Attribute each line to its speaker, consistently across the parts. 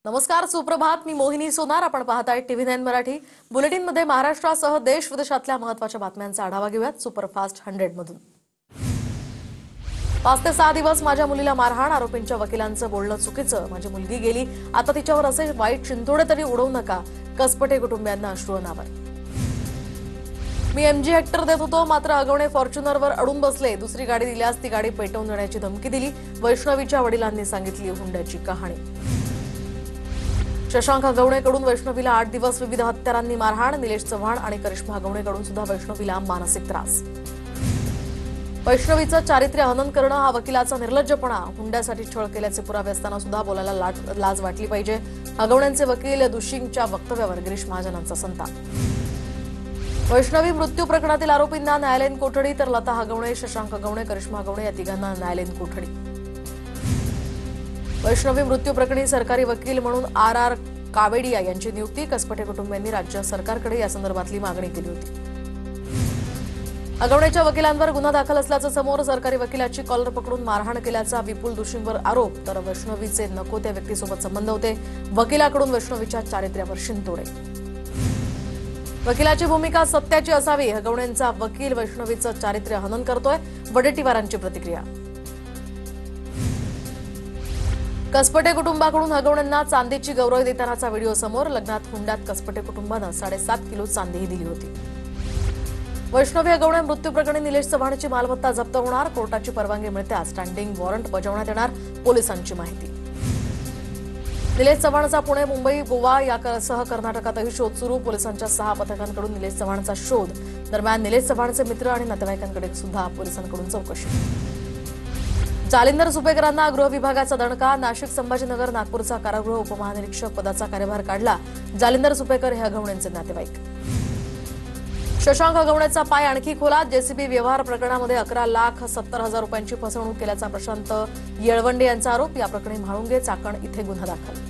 Speaker 1: नमस्कार, सुप्रभात. मी मोहिनी सोनार. आपण पाहताय TV9 मराठी. बुलेटिनमध्ये महाराष्ट्रासह देश विदेशातल्या महत्त्वाच्या बातम्यांचा आढावा घेऊयात सुपरफास्ट 100 मधून. 5 ते 6 दिवस माझ्या मुलीला मारहाण, आरोपींच्या वकिलांचं बोलणं चुकीचं, माझी मुलगी गेली, आता तिच्यावर असे वाईट चिंतोडे तरी उडवू नका, कसपटे कुटुंबियांना अश्रू अनावर. मी MG हेक्टर देत होतो, मात्र अगवणे फॉर्च्युनरवर अडून बसले, दुसरी गाडी दिल्यास ती गाडी पेटवून देण्याची धमकी दिली, वैष्णवीच्या वडिलांनी सांगितली हुंड्याची कहाणी. शशांक हगवणेकडून वैष्णवीला 8 दिवस विविध हत्यारांनी मारहाण, निलेश चव्हाण आणि करिश्मा हगवणेकडून सुद्धा वैष्णवीला मानसिक त्रास. वैष्णवीचं चारित्र्य हनन करणं हा वकिलाचा निर्लज्जपणा, हुंड्यासाठी छळ केल्याचे पुरावे असताना सुद्धा बोलायला लाज वाटली पाहिजे. हगवणेंचे वकील दुष्यिंगच्या वक्तव्यावर गिरीश महाजनांचा संताप. वैष्णवी मृत्यू प्रकरणातील आरोपींना न्यायालयीन कोठडी, तर लता हगवणे, शशांक हगवणे, करिश्मा हगवणे या तिघांना न्यायालयीन कोठडी. वैष्णवी मृत्यू प्रकरणी सरकारी वकील म्हणून RR कावेडिया यांची नियुक्ती, कसपटे कुटुंबियांनी राज्य सरकारकडे या संदर्भातली मागणी केली होती. हगवणेच्या वकिलांवर गुन्हा दाखल असल्याचं समोर, सरकारी वकिलाची कॉलर पकडून मारहाण केल्याचा विपुल दुष्यिंगवर आरोप, तर वैष्णवीचे नको त्या व्यक्तीसोबत संबंध होते, वकिलाकडून वैष्णवीच्या चारित्र्यावर शिंतोडे. वकिलाची भूमिका सत्याची असावी, हगवणेंचा वकील वैष्णवीचं चारित्र्य हनन करतोय, वडेट्टीवारांची प्रतिक्रिया. कसपटे कुटुंबाकडून हगवणेंना चांदीची गौरव देतानाचा व्हिडिओ समोर, लग्नात हुंड्यात कसपटे कुटुंबानं 7.5 किलो चांदीही दिली होती. वैष्णवी हगवणे मृत्यू प्रकरणी निलेश चव्हाणची मालमत्ता जप्त होणार, कोर्टाची परवानगी मिळताच स्टँडिंग वॉरंट बजावण्यात येणार, पोलिसांची माहिती. निलेश चव्हाणचा पुणे, मुंबई, गोवा यासह कर्नाटकातही शोध सुरू, पोलिसांच्या 6 पथकांकडून निलेश चव्हाणचा शोध. दरम्यान निलेश चव्हाणचे मित्र आणि नातेवाईकांकडे सुद्धा पोलिसांकडून चौकशी. जालिंदर सुपेकरांना गृह विभागाचा दणका, नाशिक, संभाजीनगर, नागपूरचा कारागृह उपमहानिरीक्षक पदाचा कार्यभार काढला, जालिंदर सुपेकर हे हगवणेंचे नातेवाईक. शशांक हगवणेचा पाय आणखी खोला, JCB व्यवहार प्रकरणामध्ये 11,70,000 रुपयांची फसवणूक केल्याचा प्रशांत येळवंडे यांचा आरोप, या प्रकरणी म्हाळुंगे, चाकण इथे गुन्हा दाखल.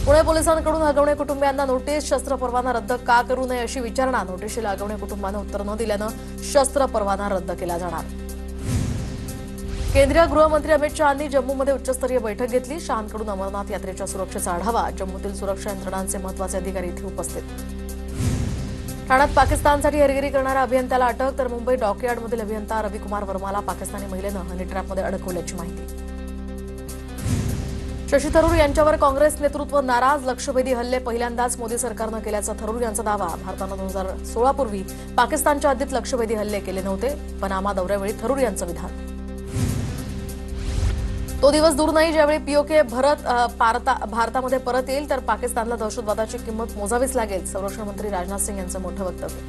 Speaker 1: पुणे पोलिसांकडून हगवणे कुटुंबियांना नोटीस, शस्त्र परवाना रद्द का करू नये अशी विचारणा, नोटीशीला हगवणे कुटुंबानं उत्तर न दिल्यानं शस्त्र परवाना रद्द केला जाणार. केंद्रीय गृहमंत्री अमित शहांनी जम्मूमध्ये उच्चस्तरीय बैठक घेतली, शहांकडून अमरनाथ यात्रेच्या सुरक्षेचा आढावा, जम्मूतील सुरक्षा यंत्रणांचे महत्त्वाचे अधिकारी इथे उपस्थित. ठाण्यात पाकिस्तानसाठी हेरगिरी करणाऱ्या अभियंत्याला अटक, तर मुंबई डॉकयार्डमधील अभियंता रविकुमार वर्माला पाकिस्तानी महिलेनं हनी ट्रॅपमध्ये अडकवल्याची माहिती. शशी थरूर यांच्यावर काँग्रेस नेतृत्व नाराज, लक्ष्यभेदी हल्ले पहिल्यांदाच मोदी सरकारनं केल्याचा थरूर यांचा दावा, भारतानं 2016 पूर्वी पाकिस्तानच्या हद्दीत लक्ष्यभेदी हल्ले केले नव्हते, पनामा दौऱ्यावेळी थरूर यांचं विधान. तो दिवस दूर नाही ज्यावेळी POK भारतामध्ये परत येईल, तर पाकिस्तानला दहशतवादाची किंमत मोजावीच लागेल, संरक्षण मंत्री राजनाथ सिंग यांचं मोठं वक्तव्य.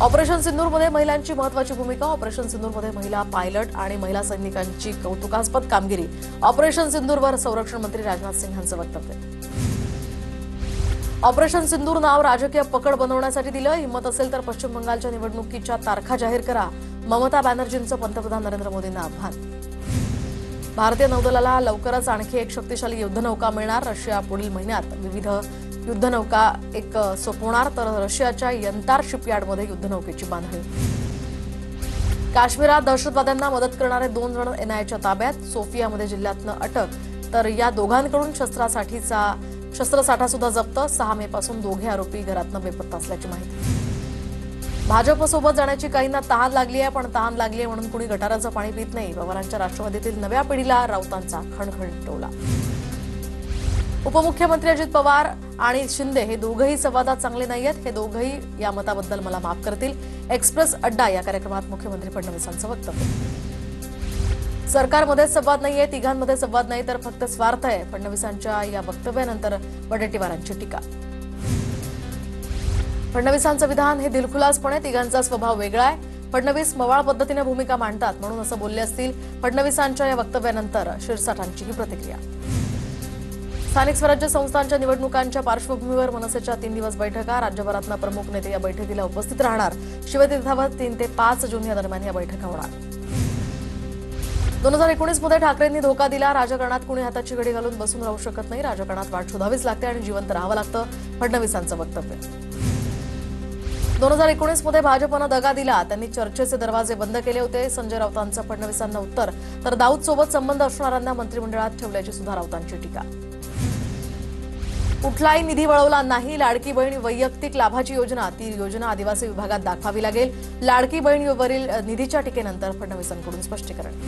Speaker 1: ऑपरेशन सिंदूरमध्ये महिलांची महत्त्वाची भूमिका, ऑपरेशन सिंदूरमध्ये महिला पायलट आणि महिला सैनिकांची कौतुकास्पद कामगिरी, ऑपरेशन सिंदूरवर संरक्षण मंत्री राजनाथ सिंग यांचं वक्तव्य. ऑपरेशन सिंदूर नाव राजकीय पकड बनवण्यासाठी दिलं, हिंमत असेल तर पश्चिम बंगालच्या निवडणुकीच्या तारखा जाहीर करा, ममता बॅनर्जींचं पंतप्रधान नरेंद्र मोदींना आव्हान. भारतीय नौदलाला लवकरच आणखी एक शक्तिशाली युद्धनौका मिळणार, रशिया पुढील महिन्यात विविध युद्धनौका सोपवणार, तर रशियाच्या यंतार शिपयार्डमध्ये युद्धनौकेची बांधणी. काश्मीरात दहशतवाद्यांना मदत करणारे 2 जण NIAच्या ताब्यात, सोफियामध्ये जिल्ह्यातनं अटक, तर या दोघांकडून शस्त्रसाठा सुद्धा जप्त, 6 मे पासून दोघे आरोपी घरातनं बेपत्ता असल्याची माहिती. भाजपसोबत जाण्याची काहींना तहान लागली आहे, पण तहान लागली आहे म्हणून कुणी गटाराचं पाणी पित नाही, पवारांच्या राष्ट्रवादीतील नव्या पिढीला राऊतांचा खणखण टोला. उपमुख्यमंत्री अजित पवार आणि शिंदे हे दोघंही संवादात चांगले नाहीयेत, हे दोघंही या मताबद्दल मला माफ करतील, एक्सप्रेस अड्डा या कार्यक्रमात मुख्यमंत्री फडणवीसांचं वक्तव्य. सरकारमध्ये संवाद नाहीये, तिघांमध्ये संवाद नाही, तर फक्त स्वार्थ आहे, फडणवीसांच्या या वक्तव्यानंतर वडेट्टीवारांची टीका. फडणवीसांचं विधान हे दिलखुलासपणे, तिघांचा स्वभाव वेगळा आहे, फडणवीस मवाळ पद्धतीने भूमिका मांडतात म्हणून असं बोलले असतील, फडणवीसांच्या या वक्तव्यानंतर शिरसाठांची ही प्रतिक्रिया. स्थानिक स्वराज्य संस्थांच्या निवडणुकांच्या पार्श्वभूमीवर मनसेच्या 3 दिवस बैठका, राज्यभरातनं प्रमुख नेते या बैठकीला उपस्थित राहणार, शिवतीर्थावर 3 ते 5 जून या दरम्यान या बैठका होणार. 2019 मध्ये ठाकरेंनी धोका दिला, राजकारणात कुणी हाताची घडी घालून बसून राहू शकत नाही, राजकारणात वाट शोधावीच लागते आणि जिवंत राहावं लागतं, फडणवीसांचं वक्तव्य. 2019 मध्ये भाजपनं दगा दिला, त्यांनी चर्चेचे दरवाजे बंद केले होते. संजय राऊतांचं फडणवीसांना उत्तर, तर दाऊद सोबत संबंध असणाऱ्यांना मंत्रिमंडळात ठेवल्याची सुद्धा राऊतांची टीका. कुठलाही निधी वळवला नाही. लाडकी बहीण वैयक्तिक लाभाची योजना, ती योजना आदिवासी विभागात दाखवावी लागेल. लाडकी बहीणवरील निधीच्या टीकेनंतर फडणवीसांकडून स्पष्टीकरण.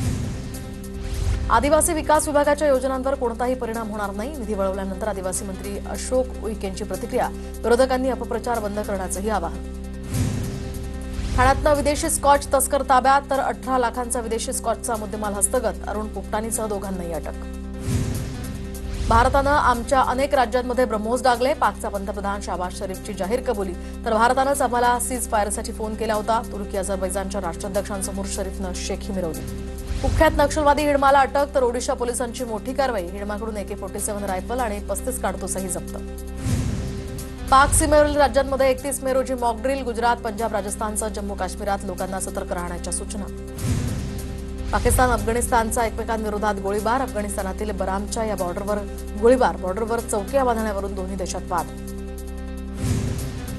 Speaker 1: आदिवासी विकास विभागाच्या योजनांवर कोणताही परिणाम होणार नाही. निधी वळवल्यानंतर आदिवासी मंत्री अशोक उईकेंची प्रतिक्रिया. विरोधकांनी अपप्रचार बंद करण्याचंही आवाहन. ठाण्यातनं विदेशी स्कॉच तस्कर ताब्यात, तर 18 लाखांचा विदेशी स्कॉचचा मुद्देमाल हस्तगत. अरुण पोपटानीसह दोघांनाही अटक. भारतानं आमच्या अनेक राज्यांमध्ये ब्रह्मोस डागले. पाकचा पंतप्रधान शहबाज शरीफची जाहीर कबुली. तर भारतानंच आम्हाला सीज फायरसाठी फोन केला होता. तुर्की अझरबैजानच्या राष्ट्राध्यक्षांसमोर शरीफनं शेखी मिरवली. कुख्यात नक्षलवादी हिडमाला अटक, तर ओडिशा पोलिसांची मोठी कारवाई. हिडमाकडून AK-47 रायफल आणि 35 काडतुसही जप्त. पाक सीमेवरील राज्यांमध्ये 31 मे रोजी मॉकड्रिल. गुजरात, पंजाब, राजस्थानसह जम्मू काश्मीरात लोकांना सतर्क राहण्याच्या सूचना. पाकिस्तान अफगाणिस्तानचा एकमेकांविरोधात गोळीबार. अफगाणिस्तानातील बरामच्या या बॉर्डरवर गोळीबार. बॉर्डरवर चौक्या बांधण्यावरून दोन्ही देशात वाद.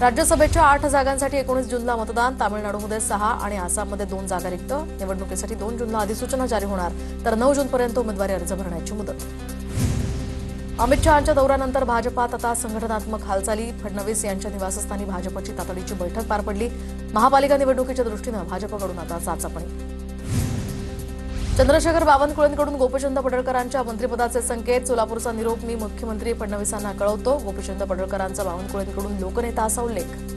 Speaker 1: राज्यसभेच्या 8 जागांसाठी 19 जूनला मतदान. तामिळनाडूमध्ये 6 आणि आसाममध्ये 2 जागा रिक्त. निवडणुकीसाठी 2 जूनला अधिसूचना जारी होणार, तर 9 जूनपर्यंत उमेदवारी अर्ज भरण्याची मुदत. अमित शहांच्या दौऱ्यानंतर भाजपात आता संघटनात्मक हालचाली. फडणवीस यांच्या निवासस्थानी भाजपची तातडीची बैठक पार पडली. महापालिका निवडणुकीच्या दृष्टीनं भाजपकडून आता चाचपणी. चंद्रशेखर बावनकुळेंकडून गोपीचंद पडळकरांच्या मंत्रिपदाचे संकेत. सोलापूरचा निरोप मी मुख्यमंत्री फडणवीसांना कळवतो. गोपीचंद पडळकरांचा बावनकुळेंकडून लोकनेता असा उल्लेख.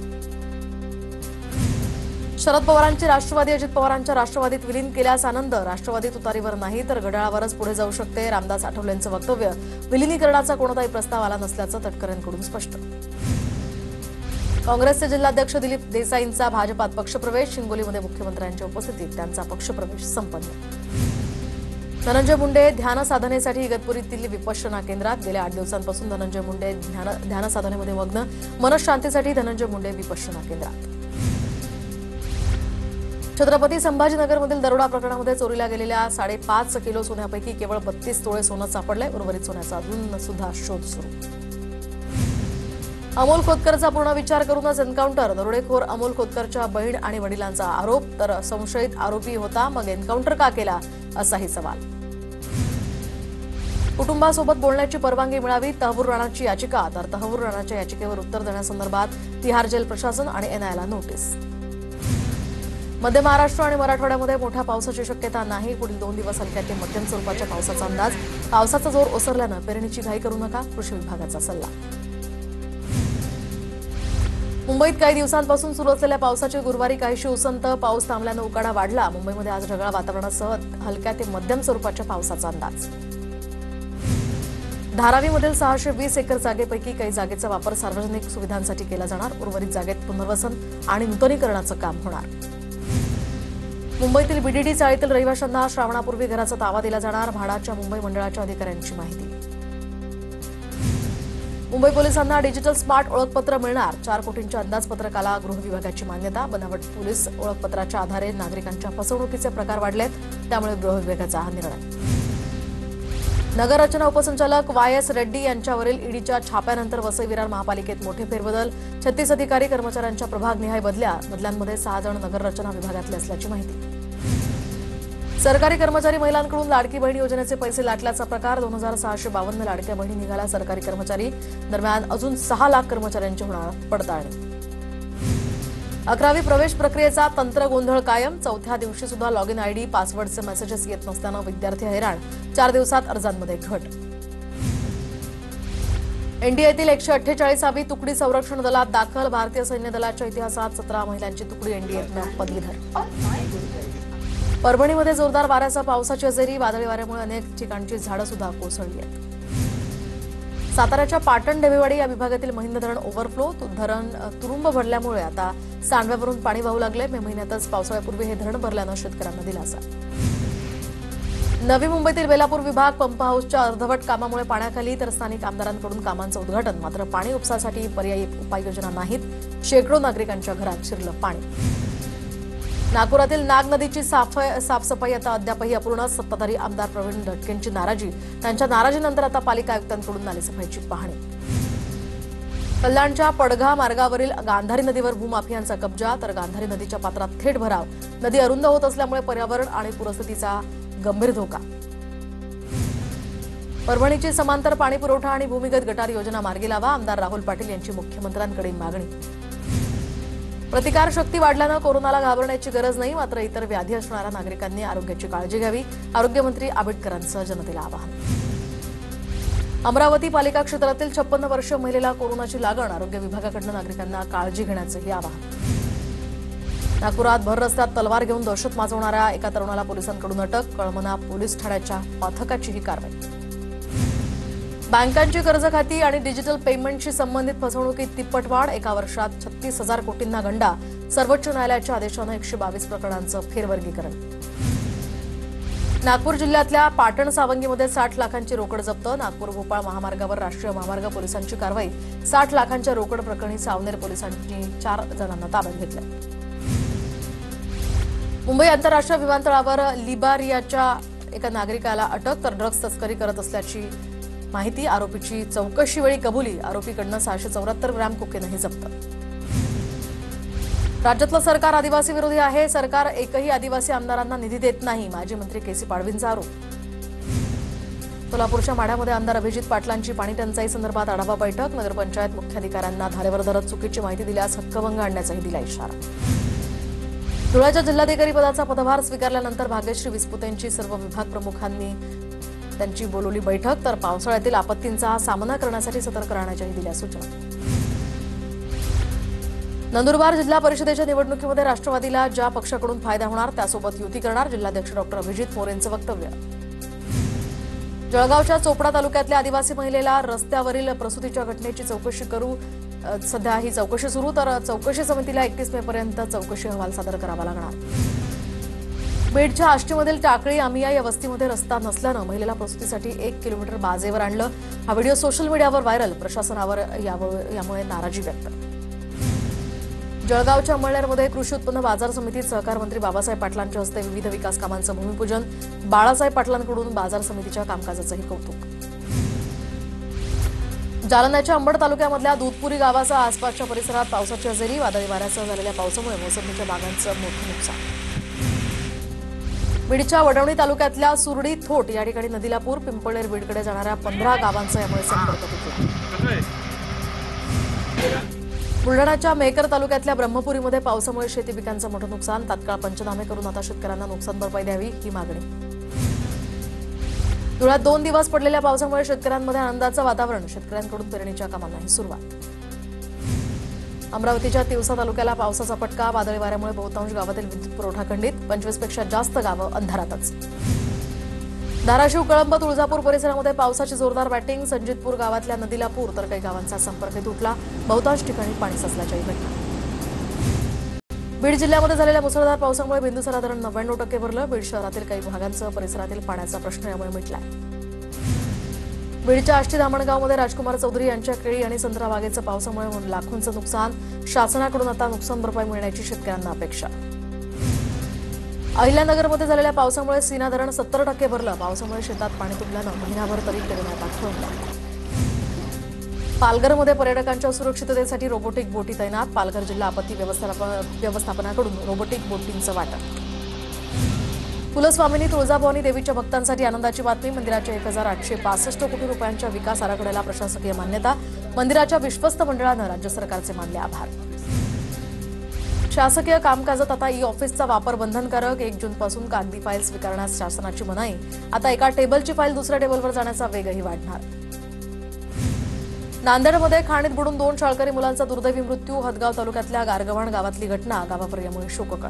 Speaker 1: शरद पवारांची राष्ट्रवादी अजित पवारांच्या राष्ट्रवादीत विलीन केल्यास आनंद. राष्ट्रवादी तुतारीवर नाही तर घड्याळावरच पुढे जाऊ शकते. रामदास आठवलेंचं वक्तव्य. विलिनीकरणाचा कोणताही प्रस्ताव आला नसल्याचं तटकरेंकडून स्पष्ट. काँग्रेसचे जिल्हाध्यक्ष दिलीप देसाईंचा भाजपात पक्षप्रवेश. हिंगोलीमध्ये मुख्यमंत्र्यांच्या उपस्थितीत त्यांचा पक्षप्रवेश संपन्न. धनंजय मुंडे ध्यानसाधनेसाठी इगतपुरीतील विपश्यना केंद्रात. गेल्या 8 दिवसांपासून धनंजय मुंडे ध्यानसाधनेमध्ये मग्न. मनशांतीसाठी धनंजय मुंडे विपश्यना केंद्रात. छत्रपती संभाजीनगरमधील दरोडा प्रकरणामध्ये चोरीला गेलेल्या 5.5 किलो सोन्यापैकी केवळ 32 तोळे सोनं सापडलंय. उर्वरित सोन्याचा अजून सुद्धा शोध सुरू. अमोल खोतकरचा पूर्ण विचार करूनच एन्काउंटर. दरोडेखोर अमोल खोतकरच्या बहीण आणि वडिलांचा आरोप, तर संशयित आरोपी होता मग एन्काउंटर का केला असाही सवाल. कुटुंबासोबत बोलण्याची परवानगी मिळावी. तहव्वूर राणाची याचिका, तर तहव्वूर राणाच्या याचिकेवर उत्तर देण्यासंदर्भात तिहार जेल प्रशासन आणि NIAला नोटीस. मध्य महाराष्ट्र आणि मराठवाड्यामध्ये मोठ्या पावसाची शक्यता नाही. पुढील 2 दिवस हलक्या ते मध्यम स्वरूपाच्या पावसाचा अंदाज. पावसाचा जोर ओसरल्यानं पेरणीची घाई करू नका, कृषी विभागाचा सल्ला. मुंबईत काही दिवसांपासून सुरू असलेल्या पावसाची गुरुवारी काहीशी उसंत. पाऊस थांबल्यानं उकाडा वाढला. मुंबईमध्ये आज ढगाळ वातावरणासह हलक्या ते मध्यम स्वरूपाच्या पावसाचा अंदाज. धारावीमधील 620 एकर जागेपैकी काही जागेचा वापर सार्वजनिक सुविधांसाठी केला जाणार. उर्वरित जागेत पुनर्वसन आणि नूतनीकरणाचं काम होणार. मुंबईतील BDD चाळीतील रहिवाशांना श्रावणापूर्वी घराचा ताबा दिला जाणार. म्हाडाच्या मुंबई मंडळाच्या अधिकाऱ्यांची माहिती. मुंबई पोलिसांना डिजिटल स्मार्ट ओळखपत्र मिळणार. 4 कोटींच्या अंदाजपत्रकाला गृह विभागाची मान्यता. बनावट पोलीस ओळखपत्राच्या आधारे नागरिकांच्या फसवणुकीचे प्रकार वाढलेत, त्यामुळे गृह विभागाचा हा निर्णय. नगररचना उपसंचालक YS रेड्डी यांच्यावरील ईडीच्या छाप्यानंतर वसई विरार महापालिकेत मोठे फेरबदल. 36 अधिकारी कर्मचाऱ्यांच्या प्रभागनिहाय बदल्यांमध्ये 6 जण नगररचना विभागातले असल्याची माहिती. सरकारी कर्मचारी महिलांकडून लाडकी बहीण योजनेचे पैसे लाटल्याचा प्रकार. 2652 लाडक्या बहिणी निघाल्या सरकारी कर्मचारी. दरम्यान अजून 6 लाख कर्मचाऱ्यांची होणार पडताळणी. 11वी प्रवेश प्रक्रियेचा तंत्र गोंधळ कायम. 4थ्या दिवशी सुद्धा लॉगिन ID पासवर्डचे मेसेजेस येत नसल्यानं विद्यार्थी हैराण. 4 दिवसात अर्जांमध्ये घट. NDAतील 148वी तुकडी संरक्षण दलात दाखल. भारतीय सैन्य दलाच्या इतिहासात 17 महिलांची तुकडी NDAतनं पदवीधर. परभणीमध्ये जोरदार वाऱ्यासह पावसाची हजेरी. वादळी वाऱ्यामुळे अनेक ठिकाणची झाडं सुद्धा कोसळली आहेत. साताऱ्याच्या पाटण ढेबेवाडी या विभागातील महिंद धरण ओव्हरफ्लो. धरण तुरुंब भरल्यामुळे आता सांडव्यावरून पाणी वाहू लागले. मे महिन्यातच पावसाळ्यापूर्वी हे धरण भरल्यानं शेतकऱ्यांना दिलासा. नवी मुंबईतील बेलापूर विभाग पंप हाऊसच्या अर्धवट कामामुळे पाण्याखाली, तर स्थानिक आमदारांकडून कामांचं उद्घाटन. मात्र पाणी उपसासाठी पर्यायी उपाययोजना नाहीत. शेकडो नागरिकांच्या घरात शिरलं पाणी. नागपुरातील नाग नदीची साफसफाई आता अद्यापही अपूर्ण. सत्ताधारी आमदार प्रवीण दटकेंची नाराजी. त्यांच्या नाराजीनंतर आता पालिका आयुक्तांकडून नालेसफाईची पाहणी. कल्याणच्या पडघा मार्गावरील गांधारी नदीवर भूमाफियांचा कब्जा, तर गांधारी नदीच्या पात्रात थेट भराव. नदी अरुंद होत असल्यामुळे पर्यावरण आणि पूरस्थितीचा गंभीर धोका. परभणीची समांतर पाणी पुरवठा आणि भूमिगत गटार योजना मार्गी लावा. आमदार राहुल पाटील यांची मुख्यमंत्र्यांकडे मागणी. प्रतिकार शक्ती वाढल्यानं कोरोनाला घाबरण्याची गरज नाही, मात्र इतर व्याधी असणाऱ्या नागरिकांनी आरोग्याची काळजी घ्यावी. आरोग्यमंत्री आंबेडकरांचं जनतेला आवाहन. अमरावती पालिका क्षेत्रातील 56 वर्षीय महिलेला कोरोनाची लागण. आरोग्य विभागाकडून नागरिकांना काळजी घेण्याचंही आवाहन. नागपुरात भर रस्त्यात तलवार घेऊन दहशत माजवणाऱ्या एका तरुणाला पोलिसांकडून अटक. कळमना पोलीस ठाण्याच्या पथकाची ही कारवाई. बँकांची कर्ज खाती आणि डिजिटल पेमेंटशी संबंधित फसवणुकीत तिप्पट वाढ. एका वर्षात 36,000 कोटींना गंडा. सर्वोच्च न्यायालयाच्या आदेशानं 122 प्रकरणांचं फेरवर्गीकरण. नागपूर जिल्ह्यातल्या पाटण सावंगीमध्ये 60 लाखांची रोकड जप्त. नागपूर भोपाळ महामार्गावर राष्ट्रीय महामार्ग पोलिसांची कारवाई. 60 लाखांच्या रोकड प्रकरणी सावनेर पोलिसांनी 4 जणांना ताब्यात घेतलं. मुंबई आंतरराष्ट्रीय विमानतळावर लिबारियाच्या एका नागरिकाला अटक. तर ड्रग्ज तस्करी करत असल्याची माहिती. आरोपीची चौकशी वेळी कबुली. आरोपीकडनं 674 ग्रॅम कोकेनही जप्त. राज्यातलं सरकार आदिवासी विरोधी आहे. सरकार एकही आदिवासी आमदारांना निधी देत नाही. माजी मंत्री केसी पाडवींचा आरोप. सोलापूरच्या माढ्यामध्ये आमदार अभिजित पाटलांची पाणी टंचाई संदर्भात आढावा बैठक. नगरपंचायत मुख्याधिकाऱ्यांना धारेवर धरत चुकीची माहिती दिल्यास हक्कभंग आणण्याचाही दिला इशारा. धुळ्याच्या जिल्हाधिकारी पदाचा पदभार स्वीकारल्यानंतर भाग्यश्री विस्पुतेंची सर्व विभाग प्रमुखांनी त्यांची बोलवली बैठक. तर पावसाळ्यातील आपत्तींचा सामना करण्यासाठी सतर्क राहण्याच्याही दिल्या सूचना. नंदुरबार जिल्हा परिषदेच्या निवडणुकीमध्ये राष्ट्रवादीला ज्या पक्षाकडून फायदा होणार त्यासोबत युती करणार. जिल्हाध्यक्ष डॉक्टर अभिजित मोरेंचं वक्तव्य. जळगावच्या चोपडा तालुक्यातल्या आदिवासी महिलेला रस्त्यावरील प्रसूतीच्या घटनेची चौकशी करू. सध्या ही चौकशी सुरू. तर चौकशी समितीला 31 मेपर्यंत चौकशी अहवाल सादर करावा लागणार. बीडच्या आष्टीमधील टाकळी आमिया या वस्तीमध्ये रस्ता नसल्यानं महिलेला प्रसूतीसाठी 1 किलोमीटर बाजेवर आणलं. हा व्हिडिओ सोशल मीडियावर व्हायरल. प्रशासनावर यामुळे नाराजी व्यक्त. जळगावच्या अंमळनेरमध्ये कृषी उत्पन्न बाजार समितीत सहकार मंत्री बाबासाहेब पाटलांच्या हस्ते विविध विकास कामांचं भूमिपूजन. बाळासाहेब पाटलांकडून बाजार समितीच्या कामकाजाचंही कौतुक. जालन्याच्या अंबड तालुक्यामधल्या दूधपुरी गावाचा आसपासच्या परिसरात पावसाची हजेरी. वादळी वाऱ्यासह झालेल्या पावसामुळे मोसंबीच्या बागांचं मोठं नुकसान. बीडच्या वडवणी तालुक्यातल्या सुरडी थोट या ठिकाणी नदीला पूर. पिंपळनेर बीडकडे जाणाऱ्या 15 गावांचा यामुळे संपर्क तुटला. बुलढाण्याच्या मेकर तालुक्यातल्या ब्रह्मपुरीमध्ये पावसामुळे शेती पिकांचं मोठं नुकसान. तात्काळ पंचनामे करून आता शेतकऱ्यांना नुकसान भरपाई द्यावी ही मागणी. धुळ्यात 2 दिवस पडलेल्या पावसामुळे शेतकऱ्यांमध्ये आनंदाचं वातावरण. शेतकऱ्यांकडून पेरणीच्या कामांनाही सुरुवात. अमरावतीच्या तिवसा तालुक्याला पावसाचा फटका. वादळी वाऱ्यामुळे बहुतांश गावातील विद्युत पुरवठा खंडित. 25 पेक्षा जास्त गावं अंधारातच. धाराशिव कळंब तुळजापूर परिसरामध्ये पावसाची जोरदार बॅटिंग. संजितपूर गावातल्या नदीला पूर. तर काही गावांचा संपर्क तुटला. बहुतांश ठिकाणी पाणी साचल्याच्याही घटना. बीड जिल्ह्यामध्ये झालेल्या मुसळधार पावसामुळे बिंदुसरा धरण 99% भरलं. बीड शहरातील काही भागांसह परिसरातील पाण्याचा प्रश्न यामुळे मिटलाय. बीडच्या आष्टी धामणगावमध्ये राजकुमार चौधरी यांच्या केळी आणि संत्रा बागेचं पावसामुळे लाखोंचं नुकसान. शासनाकडून आता नुकसान भरपाई मिळण्याची शेतकऱ्यांना अपेक्षा. अहिल्यानगरमध्ये झालेल्या पावसामुळे सीना धरण 70% भरलं. पावसामुळे शेतात पाणी तुंबल्यानं महिनाभर तरी पेरण्या खोळंबल्या. पालघरमध्ये पर्यटकांच्या सुरक्षिततेसाठी रोबोटिक बोटी तैनात. पालघर जिल्हा आपत्ती व्यवस्थापनाकडून रोबोटिक बोटींचं वाटप. कुलस्वामिनी तुळजाभवानी देवीच्या भक्तांसाठी आनंदाची बातमी. मंदिराच्या 1,865 कोटी रुपयांच्या विकास आराखड्याला प्रशासकीय मान्यता. मंदिराच्या विश्वस्त मंडळानं राज्य सरकारचे मानले आभार. शासकीय कामकाजात आता ई-ऑफिसचा वापर बंधनकारक. 1 जूनपासून कागदी फाईल स्वीकारण्यास शासनाची मनाई. आता एका टेबलची फाईल दुसऱ्या टेबलवर जाण्याचा वेगही वाढणार. नांदेडमध्ये खाणीत बुडून 2 शाळकरी मुलांचा दुर्दैवी मृत्यू. हदगाव तालुक्यातल्या गारगव्हाण गावातली घटना. गावावर यामुळे शोककळा.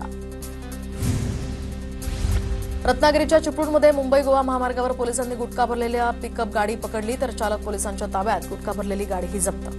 Speaker 1: रत्नागिरीच्या चिपळूणमध्ये मुंबई गोवा महामार्गावर पोलिसांनी गुटखा भरलेल्या पिकअप गाडी पकडली. तर चालक पोलिसांच्या ताब्यात. गुटखा भरलेली गाडीही जप्त.